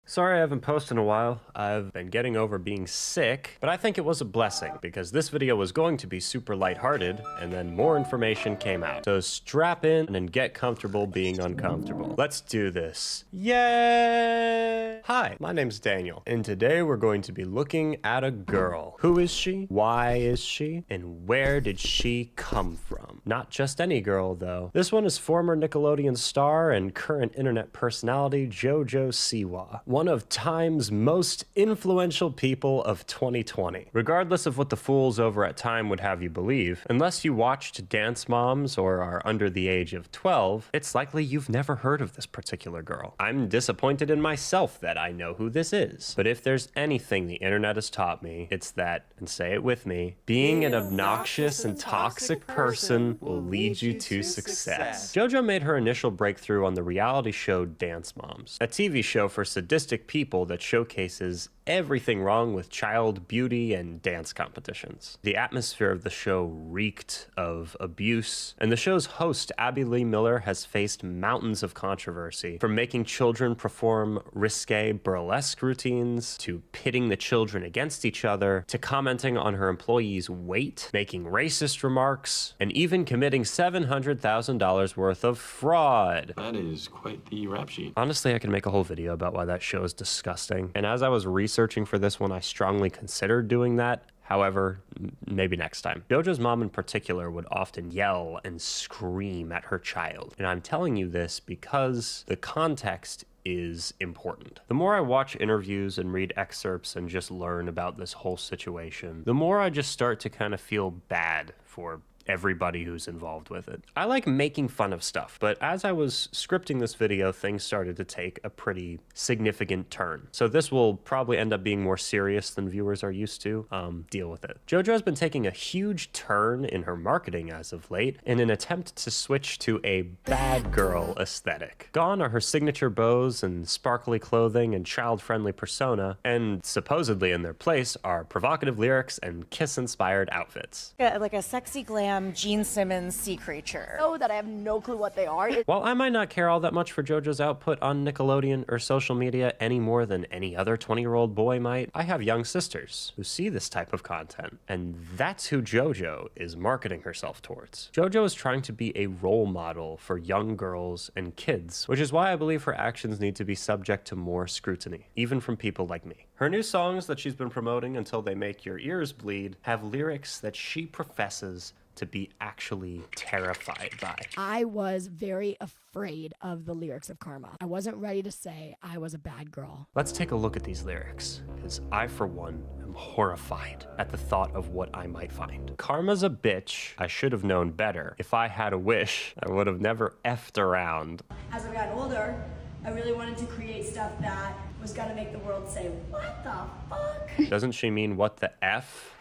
Sorry I haven't posted in a while. I've been getting over being sick, but I think it was a blessing because this video was going to be super lighthearted and then more information came out. So strap in and get comfortable being uncomfortable. Let's do this. Yay! Hi, my name's Daniel, and today we're going to be looking at a girl. Who is she? Why is she? And where did she come from? Not just any girl, though. This one is former Nickelodeon star and current internet personality Jojo Siwa, one of Time's most influential people of 2020. Regardless of what the fools over at Time would have you believe, unless you watched Dance Moms or are under the age of 12, it's likely you've never heard of this particular girl. I'm disappointed in myself that I know who this is. But if there's anything the internet has taught me, it's that, and say it with me, being an obnoxious and toxic person will lead you to success. Jojo made her initial breakthrough on the reality show Dance Moms, a TV show for sadistic people that showcases everything wrong with child beauty and dance competitions. The atmosphere of the show reeked of abuse, and the show's host, Abby Lee Miller, has faced mountains of controversy, from making children perform risque burlesque routines, to pitting the children against each other, to commenting on her employees' weight, making racist remarks, and even committing $700,000 worth of fraud. That is quite the rap sheet. Honestly, I can make a whole video about why that show is disgusting, and as I was researching for this one, I strongly considered doing that. However, maybe next time. Jojo's mom in particular would often yell and scream at her child. And I'm telling you this because the context is important. The more I watch interviews and read excerpts and just learn about this whole situation, the more I just start to kind of feel bad for everybody who's involved with it. I like making fun of stuff, but as I was scripting this video, things started to take a pretty significant turn. So this will probably end up being more serious than viewers are used to. Deal with it. Jojo has been taking a huge turn in her marketing as of late in an attempt to switch to a bad girl aesthetic. Gone are her signature bows and sparkly clothing and child-friendly persona, and supposedly in their place are provocative lyrics and kiss-inspired outfits. Like a sexy glam Gene Simmons sea creature. Oh, that I have no clue what they are. While I might not care all that much for Jojo's output on Nickelodeon or social media any more than any other 20-year-old boy might, I have young sisters who see this type of content, and that's who Jojo is marketing herself towards. Jojo is trying to be a role model for young girls and kids, which is why I believe her actions need to be subject to more scrutiny, even from people like me. Her new songs that she's been promoting until they make your ears bleed have lyrics that she professes to be actually terrified by. I was very afraid of the lyrics of Karma. I wasn't ready to say I was a bad girl. Let's take a look at these lyrics, because I, for one, am horrified at the thought of what I might find. Karma's a bitch. I should have known better. If I had a wish, I would have never effed around. As I've gotten older, I really wanted to create stuff that was gonna make the world say, what the fuck? Doesn't she mean what the F?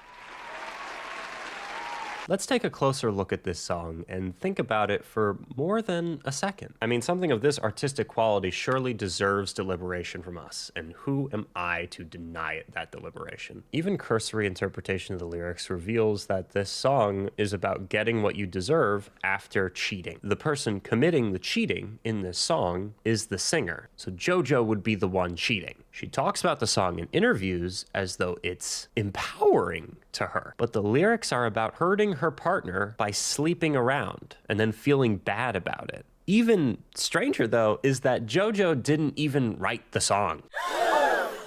Let's take a closer look at this song and think about it for more than a second. I mean, something of this artistic quality surely deserves deliberation from us, and who am I to deny it that deliberation? Even cursory interpretation of the lyrics reveals that this song is about getting what you deserve after cheating. The person committing the cheating in this song is the singer, so Jojo would be the one cheating. She talks about the song in interviews as though it's empowering to her, but the lyrics are about hurting her partner by sleeping around and then feeling bad about it. Even stranger, though, is that Jojo didn't even write the song.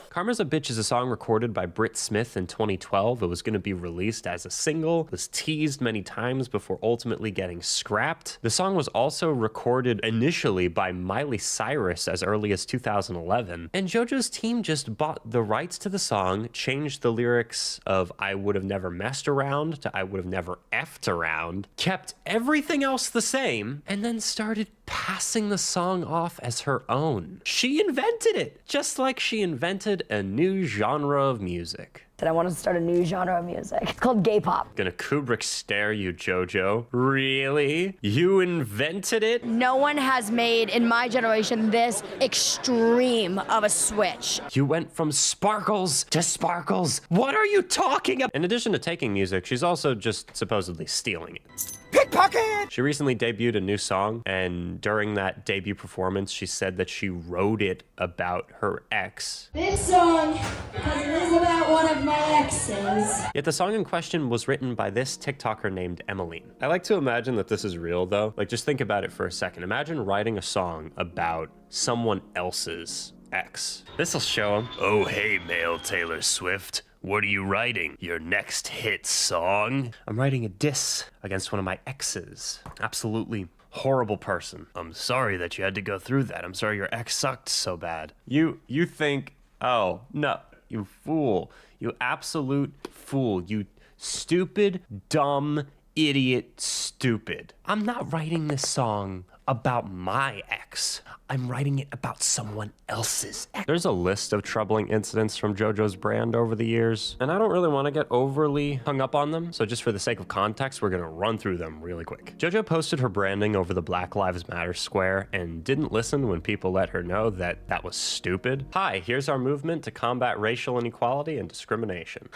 Karma's a Bitch is a song recorded by Britt Smith in 2012. It was going to be released as a single, was teased many times before ultimately getting scrapped. The song was also recorded initially by Miley Cyrus as early as 2011. And Jojo's team just bought the rights to the song, changed the lyrics of I would have never messed around to I would have never effed around, kept everything else the same, and then started passing the song off as her own. She invented it, just like she invented a new genre of music. And I wanted to start a new genre of music. It's called gay pop. Gonna Kubrick stare you, Jojo. Really? You invented it? No one has made, in my generation, this extreme of a switch. You went from sparkles to sparkles. What are you talking about? In addition to taking music, she's also just supposedly stealing it. Pickpocket! She recently debuted a new song, and during that debut performance, she said that she wrote it about her ex. This song, because it is about one of my exes. Yet the song in question was written by this TikToker named Emmeline. I like to imagine that this is real though. Like, just think about it for a second. Imagine writing a song about someone else's ex. This'll show him. Oh, hey, male Taylor Swift. What are you writing? Your next hit song? I'm writing a diss against one of my exes. Absolutely horrible person. I'm sorry that you had to go through that. I'm sorry your ex sucked so bad. You think, oh, no, you fool. You absolute fool. You stupid, dumb, idiot, stupid. I'm not writing this song about my ex. I'm writing it about someone else's ex. There's a list of troubling incidents from JoJo's brand over the years, and I don't really want to get overly hung up on them, so just for the sake of context, we're gonna run through them really quick. JoJo posted her branding over the Black Lives Matter square and didn't listen when people let her know that that was stupid. Hi, here's our movement to combat racial inequality and discrimination.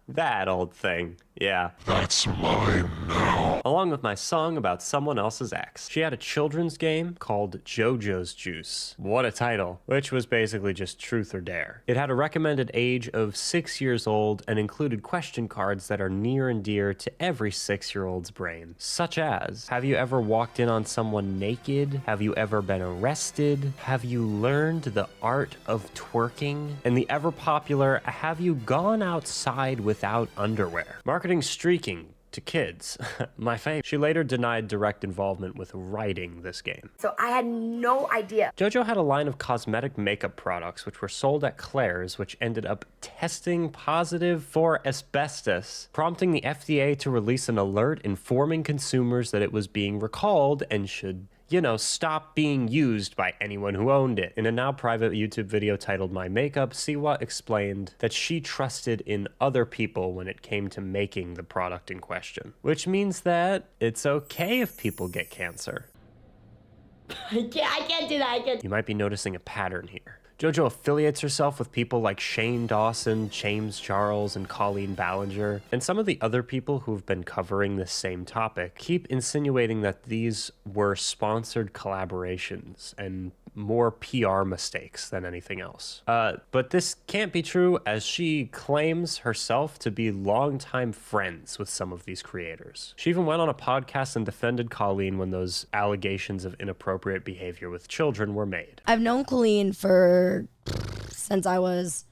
That old thing. Yeah. That's mine now. Along with my song about someone else's ex. She had a children's game called JoJo's Juice. What a title. Which was basically just truth or dare. It had a recommended age of 6 years old and included question cards that are near and dear to every 6-year-old's brain. Such as, have you ever walked in on someone naked? Have you ever been arrested? Have you learned the art of twerking? And the ever popular, have you gone outside without underwear? Marketing streaking to kids. My fave. She later denied direct involvement with writing this game. So I had no idea. JoJo had a line of cosmetic makeup products which were sold at Claire's, which ended up testing positive for asbestos, prompting the FDA to release an alert informing consumers that it was being recalled and should, you know, stop being used by anyone who owned it. In a now private YouTube video titled My Makeup, Siwa explained that she trusted in other people when it came to making the product in question. Which means that it's okay if people get cancer. I can't do that. You might be noticing a pattern here. JoJo affiliates herself with people like Shane Dawson, James Charles, and Colleen Ballinger, and some of the other people who've been covering this same topic keep insinuating that these were sponsored collaborations and more PR mistakes than anything else. But this can't be true, as she claims herself to be longtime friends with some of these creators. She even went on a podcast and defended Colleen when those allegations of inappropriate behavior with children were made. I've known Colleen since I was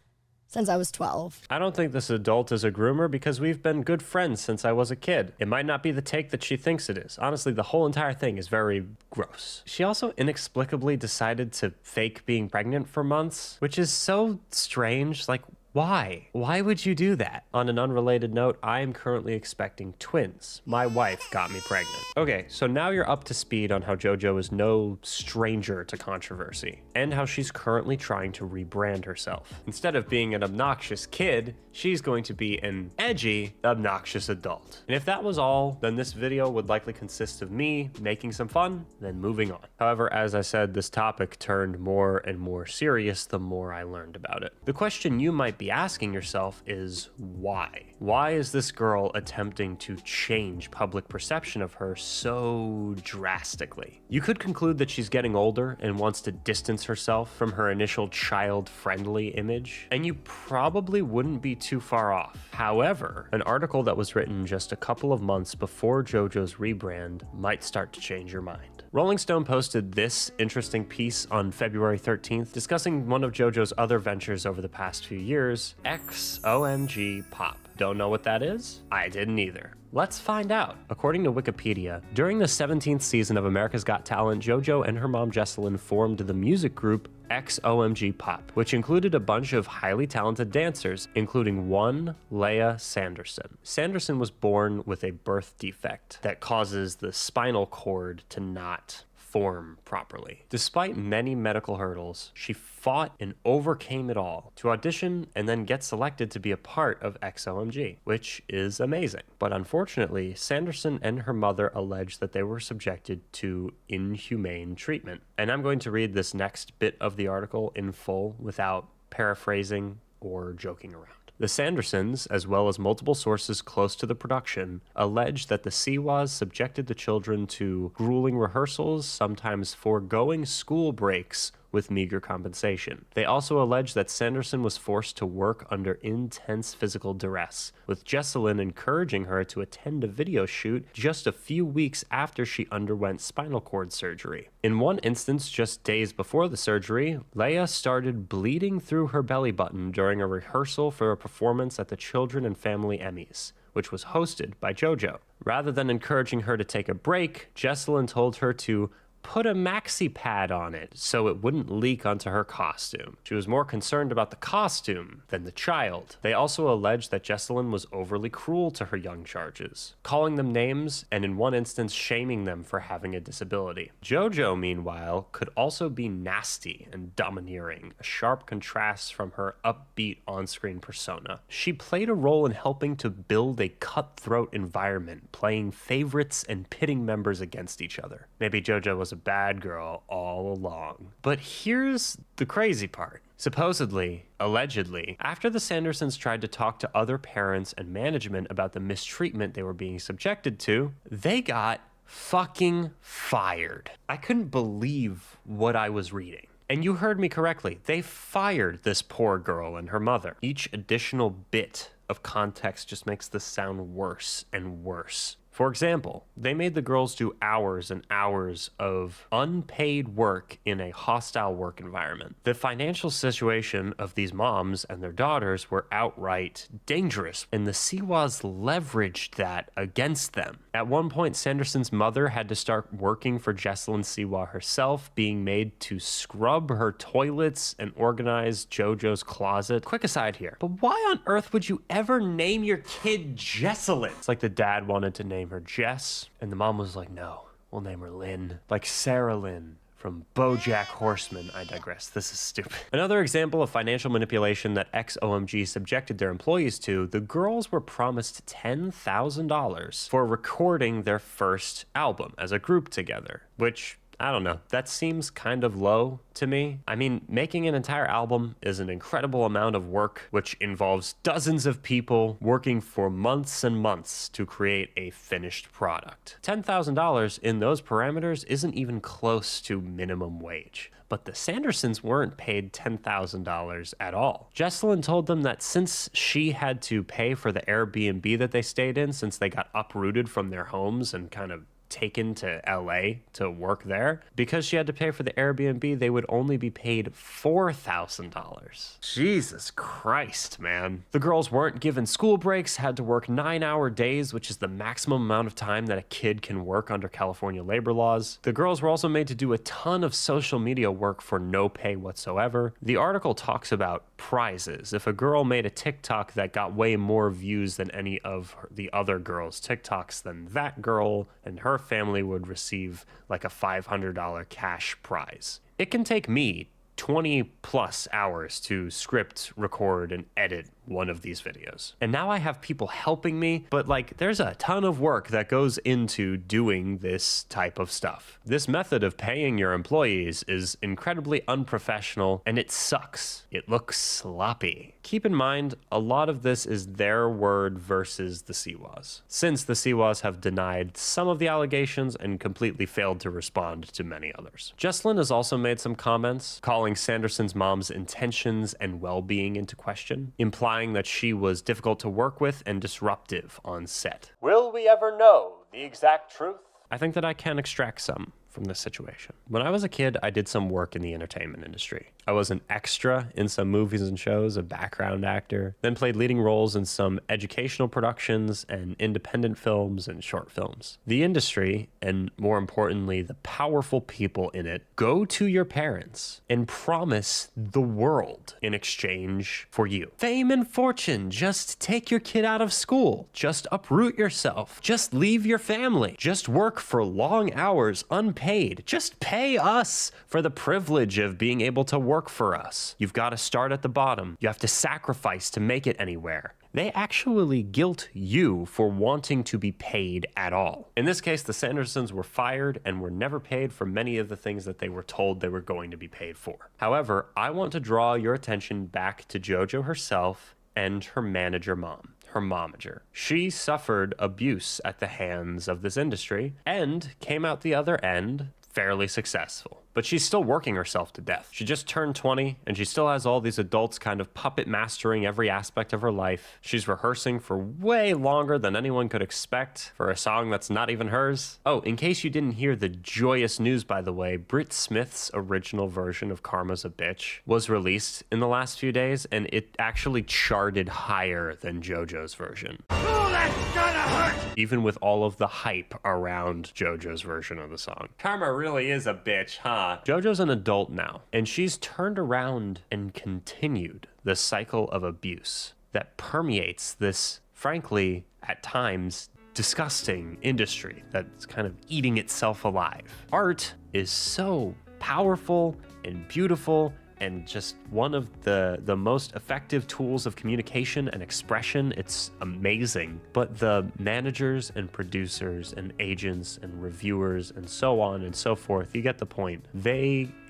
12. I don't think this adult is a groomer because we've been good friends since I was a kid. It might not be the take that she thinks it is. Honestly, the whole entire thing is very gross. She also inexplicably decided to fake being pregnant for months, which is so strange. Like, why? Why would you do that? On an unrelated note, I am currently expecting twins. My wife got me pregnant. Okay, so now you're up to speed on how JoJo is no stranger to controversy, and how she's currently trying to rebrand herself. Instead of being an obnoxious kid, she's going to be an edgy, obnoxious adult. And if that was all, then this video would likely consist of me making some fun, then moving on. However, as I said, this topic turned more and more serious the more I learned about it. The question you might be asking yourself is why? Why is this girl attempting to change public perception of her so drastically? You could conclude that she's getting older and wants to distance herself from her initial child-friendly image, and you probably wouldn't be too far off. However, an article that was written just a couple of months before JoJo's rebrand might start to change your mind. Rolling Stone posted this interesting piece on February 13th discussing one of JoJo's other ventures over the past few years, XOMG Pop. Don't know what that is? I didn't either. Let's find out. According to Wikipedia, during the 17th season of America's Got Talent, JoJo and her mom Jesselyn formed the music group XOMG Pop, which included a bunch of highly talented dancers, including one Leah Sanderson. Sanderson was born with a birth defect that causes the spinal cord to not form properly. Despite many medical hurdles, she fought and overcame it all to audition and then get selected to be a part of XOMG, which is amazing. But unfortunately, Sanderson and her mother allege that they were subjected to inhumane treatment. And I'm going to read this next bit of the article in full without paraphrasing or joking around. The Sandersons, as well as multiple sources close to the production, allege that the Siwas subjected the children to grueling rehearsals, sometimes foregoing school breaks with meager compensation. They also allege that Sanderson was forced to work under intense physical duress, with Jesselyn encouraging her to attend a video shoot just a few weeks after she underwent spinal cord surgery. In one instance, just days before the surgery, Leia started bleeding through her belly button during a rehearsal for a performance at the Children and Family Emmys, which was hosted by Jojo. Rather than encouraging her to take a break, Jesselyn told her to put a maxi pad on it so it wouldn't leak onto her costume. She was more concerned about the costume than the child. They also alleged that Jesselyn was overly cruel to her young charges, calling them names and in one instance shaming them for having a disability. Jojo, meanwhile, could also be nasty and domineering, a sharp contrast from her upbeat on-screen persona. She played a role in helping to build a cutthroat environment, playing favorites and pitting members against each other. Maybe Jojo was a bad girl all along. But here's the crazy part. Supposedly, allegedly, after the Sandersons tried to talk to other parents and management about the mistreatment they were being subjected to, they got fucking fired. I couldn't believe what I was reading. And you heard me correctly. They fired this poor girl and her mother. Each additional bit of context just makes this sound worse and worse. For example, they made the girls do hours and hours of unpaid work in a hostile work environment. The financial situation of these moms and their daughters were outright dangerous, and the Siwas leveraged that against them. At one point, Sanderson's mother had to start working for Jesselyn Siwa herself, being made to scrub her toilets and organize Jojo's closet. Quick aside here, but why on earth would you ever name your kid Jesselyn? It's like the dad wanted to name her Jess, and the mom was like, no, we'll name her Lynn. Like Sarah Lynn from BoJack Horseman. I digress. This is stupid. Another example of financial manipulation that XOMG subjected their employees to, the girls were promised $10,000 for recording their first album as a group together, which, I don't know, that seems kind of low to me. I mean, making an entire album is an incredible amount of work, which involves dozens of people working for months and months to create a finished product. $10,000 in those parameters isn't even close to minimum wage. But the Sandersons weren't paid $10,000 at all. Jesselyn told them that since she had to pay for the Airbnb that they stayed in, since they got uprooted from their homes and kind of taken to LA to work there, because she had to pay for the Airbnb, they would only be paid $4,000. Jesus Christ, man. The girls weren't given school breaks, had to work 9-hour days, which is the maximum amount of time that a kid can work under California labor laws. The girls were also made to do a ton of social media work for no pay whatsoever. The article talks about prizes. If a girl made a TikTok that got way more views than any of the other girls' TikToks, then that girl and her family would receive like a $500 cash prize. It can take me 20 plus hours to script, record, and edit one of these videos. And now I have people helping me, but like there's a ton of work that goes into doing this type of stuff. This method of paying your employees is incredibly unprofessional and it sucks. It looks sloppy. Keep in mind, a lot of this is their word versus the Siwas, since the Siwas have denied some of the allegations and completely failed to respond to many others. Jesselyn has also made some comments calling Sanderson's mom's intentions and well-being into question, implying that she was difficult to work with and disruptive on set. Will we ever know the exact truth? I think that I can extract some from this situation. When I was a kid, I did some work in the entertainment industry. I was an extra in some movies and shows, a background actor, then played leading roles in some educational productions and independent films and short films. The industry, and more importantly, the powerful people in it, go to your parents and promise the world in exchange for you. Fame and fortune, just take your kid out of school, just uproot yourself, just leave your family, just work for long hours unpaid, just pay us for the privilege of being able to work for us. You've got to start at the bottom. You have to sacrifice to make it anywhere. They actually guilt you for wanting to be paid at all. In this case, the Sandersons were fired and were never paid for many of the things that they were told they were going to be paid for. However, I want to draw your attention back to Jojo herself and her manager mom, her momager. She suffered abuse at the hands of this industry and came out the other end fairly successful. But she's still working herself to death. She just turned 20 and she still has all these adults kind of puppet mastering every aspect of her life. She's rehearsing for way longer than anyone could expect for a song that's not even hers. Oh, in case you didn't hear the joyous news, by the way, Britt Smith's original version of Karma's a Bitch was released in the last few days and it actually charted higher than JoJo's version. Oh, that's gonna hurt! Even with all of the hype around JoJo's version of the song. Karma really is a bitch, huh? JoJo's an adult now, and she's turned around and continued the cycle of abuse that permeates this, frankly, at times, disgusting industry that's kind of eating itself alive. Art is so powerful and beautiful and just one of the most effective tools of communication and expression. It's amazing. But the managers and producers and agents and reviewers and so on and so forth, you get the point.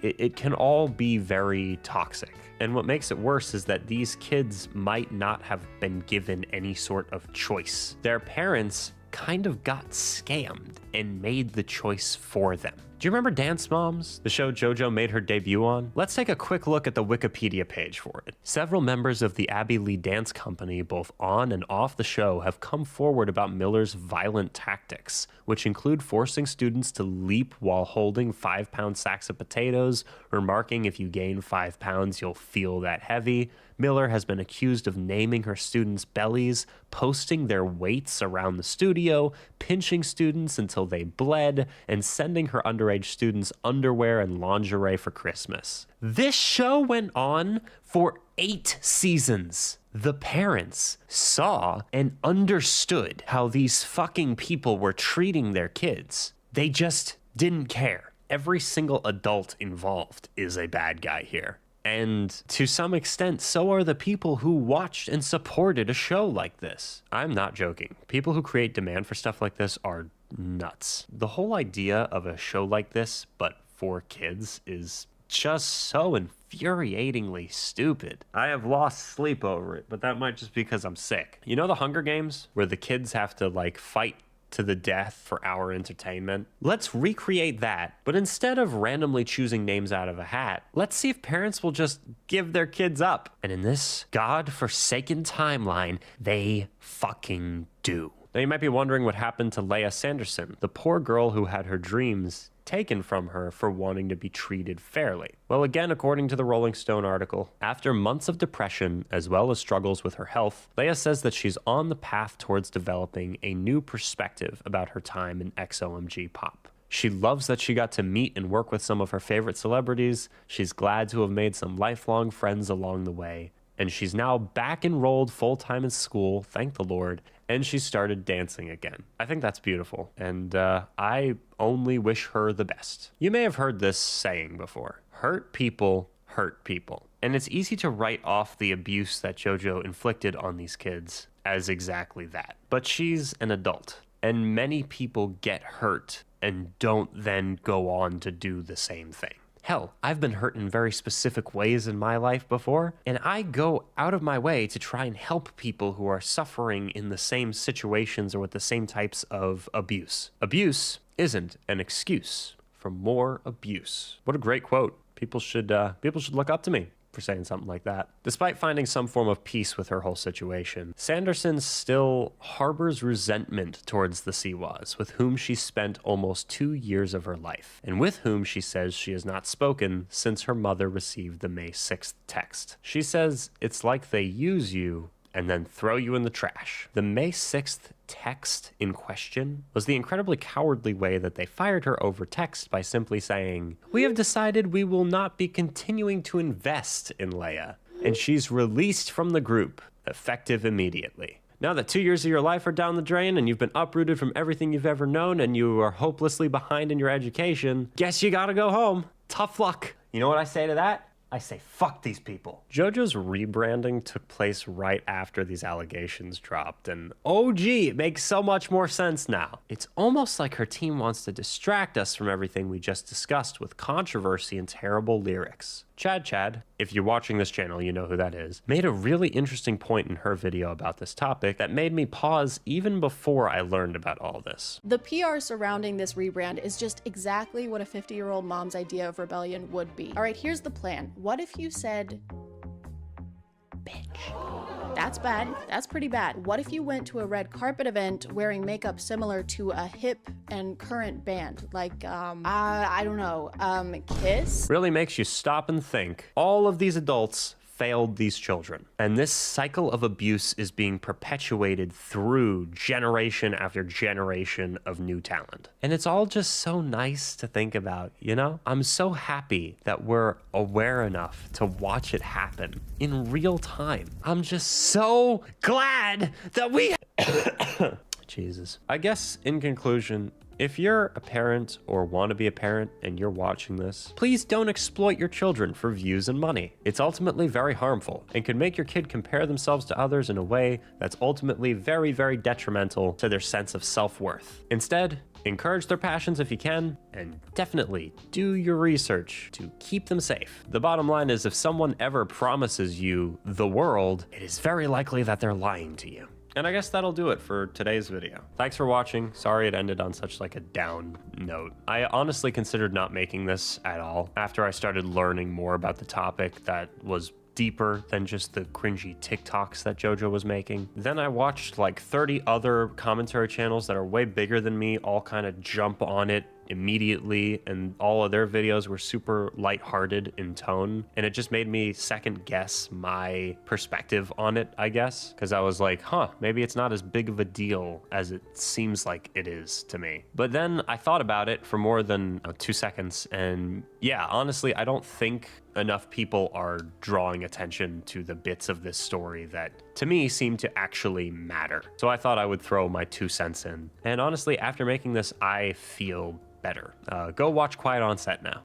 It can all be very toxic. And what makes it worse is that these kids might not have been given any sort of choice. Their parents kind of got scammed and made the choice for them. Do you remember Dance Moms, the show JoJo made her debut on? Let's take a quick look at the Wikipedia page for it. Several members of the Abby Lee Dance Company, both on and off the show, have come forward about Miller's violent tactics, which include forcing students to leap while holding 5-pound sacks of potatoes, remarking if you gain 5 pounds, you'll feel that heavy. Miller has been accused of naming her students' bellies, posting their weights around the studio, pinching students until they bled, and sending her underage students underwear and lingerie for Christmas. This show went on for 8 seasons. The parents saw and understood how these fucking people were treating their kids. They just didn't care. Every single adult involved is a bad guy here. And to some extent, so are the people who watched and supported a show like this. I'm not joking. People who create demand for stuff like this are nuts. The whole idea of a show like this, but for kids, is just so infuriatingly stupid. I have lost sleep over it, but that might just be because I'm sick. You know the Hunger Games, where the kids have to like fight to the death for our entertainment? Let's recreate that, but instead of randomly choosing names out of a hat, let's see if parents will just give their kids up. And in this god-forsaken timeline, they fucking do. Now you might be wondering what happened to Leia Sanderson, the poor girl who had her dreams taken from her for wanting to be treated fairly. Well, again, according to the Rolling Stone article, after months of depression as well as struggles with her health, Leia says that she's on the path towards developing a new perspective about her time in XOMG Pop. She loves that she got to meet and work with some of her favorite celebrities. She's glad to have made some lifelong friends along the way. And she's now back enrolled full-time in school, thank the Lord, and she started dancing again. I think that's beautiful, and I only wish her the best. You may have heard this saying before: hurt people hurt people. And it's easy to write off the abuse that JoJo inflicted on these kids as exactly that. But she's an adult, and many people get hurt and don't then go on to do the same thing. Hell, I've been hurt in very specific ways in my life before, and I go out of my way to try and help people who are suffering in the same situations or with the same types of abuse. Abuse isn't an excuse for more abuse. What a great quote. People should look up to me for saying something like that. Despite finding some form of peace with her whole situation, Sanderson still harbors resentment towards the Siwas, with whom she spent almost 2 years of her life, and with whom she says she has not spoken since her mother received the May 6th text. She says it's like they use you and then throw you in the trash. The May 6th text in question was the incredibly cowardly way that they fired her over text by simply saying, "We have decided we will not be continuing to invest in Leia," and she's released from the group, effective immediately. Now that 2 years of your life are down the drain and you've been uprooted from everything you've ever known and you are hopelessly behind in your education, guess you gotta go home. Tough luck. You know what I say to that? I say, fuck these people. JoJo's rebranding took place right after these allegations dropped, and oh gee, it makes so much more sense now. It's almost like her team wants to distract us from everything we just discussed with controversy and terrible lyrics. Chad, if you're watching this channel, you know who that is, made a really interesting point in her video about this topic that made me pause even before I learned about all this. The PR surrounding this rebrand is just exactly what a 50-year-old mom's idea of rebellion would be. All right, here's the plan. What if you said, bitch? That's bad. That's pretty bad. What if you went to a red carpet event wearing makeup similar to a hip and current band? Like, I don't know, Kiss? Really makes you stop and think. All of these adults failed these children. And this cycle of abuse is being perpetuated through generation after generation of new talent. And it's all just so nice to think about, you know? I'm so happy that we're aware enough to watch it happen in real time. I'm just so glad that we... Jesus. I guess in conclusion, if you're a parent or want to be a parent and you're watching this, please don't exploit your children for views and money. It's ultimately very harmful and can make your kid compare themselves to others in a way that's ultimately very, very detrimental to their sense of self-worth. Instead, encourage their passions if you can, and definitely do your research to keep them safe. The bottom line is if someone ever promises you the world, it is very likely that they're lying to you. And I guess that'll do it for today's video. Thanks for watching. Sorry it ended on such like a down note. I honestly considered not making this at all after I started learning more about the topic that was deeper than just the cringy TikToks that Jojo was making. Then I watched like 30 other commentary channels that are way bigger than me all kind of jump on it immediately, and all of their videos were super lighthearted in tone, and it just made me second guess my perspective on it, I guess, because I was like, maybe it's not as big of a deal as it seems like it is to me. But then I thought about it for more than 2 seconds, and yeah, honestly, I don't think enough people are drawing attention to the bits of this story that to me seem to actually matter. So I thought I would throw my 2 cents in. And honestly, after making this, I feel better. Go watch Quiet on Set now.